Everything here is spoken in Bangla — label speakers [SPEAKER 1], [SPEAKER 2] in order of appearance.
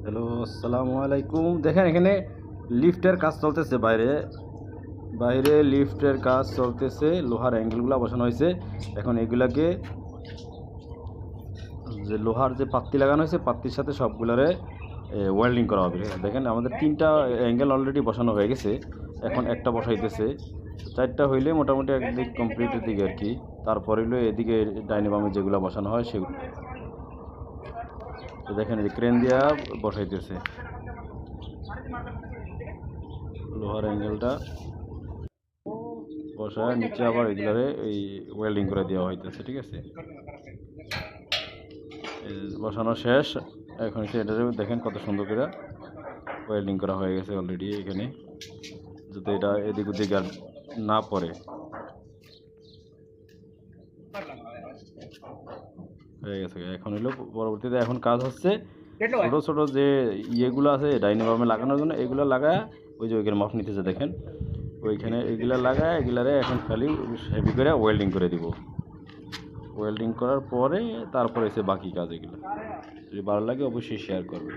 [SPEAKER 1] হ্যালো, আসসালামু আলাইকুম। দেখেন এখানে লিফটের কাজ চলতেছে। বাইরে বাইরে লিফটের কাজ চলতেছে। লোহার অ্যাঙ্গেলগুলো বসানো হয়েছে। এখন এগুলাকে যে লোহার যে পাত্তি লাগানো হয়েছে, পাত্তির সাথে সবগুলারে ওয়েল্ডিং করা হবে। দেখেন আমাদের 3টা অ্যাঙ্গেল অলরেডি বসানো হয়ে গেছে। এখন একটা বসাইতেছে। 4টা হইলে মোটামুটি একদিক কমপ্লিটের দিকে আর কি। তারপর হইলো এদিকে ডাইনে বামে যেগুলো বসানো হয় সেগুলো। তো দেখেন এই যে ক্রেন দিয়া বসাইতেছে লোহার অ্যাঙ্গেলটা বসায়, নিচে আবার এগুলারে এই ওয়েল্ডিং করে দেওয়া হইতেছে। ঠিক আছে, বসানো শেষ। এখন এটা দেখেন কত সুন্দর করে ওয়েল্ডিং করা হয়ে গেছে অলরেডি। এখানে যাতে এটা এদিক ওদিক আর না পড়ে হয়ে গেছে। এখন হলো পরবর্তীতে এখন কাজ হচ্ছে ছোটো ছোটো যে ইয়েগুলো আছে ডাইনিং বামে লাগানোর জন্য, এগুলো লাগায় ওই যে ওইখানে মাপ নিতেছে দেখেন, ওইখানে এগুলা লাগায় এগুলারে এখন খালি হেভি করে ওয়েল্ডিং করে দিব। ওয়েল্ডিং করার পরে তারপরে এসে বাকি কাজ। এগুলো যদি ভালো লাগে অবশ্যই শেয়ার করবে।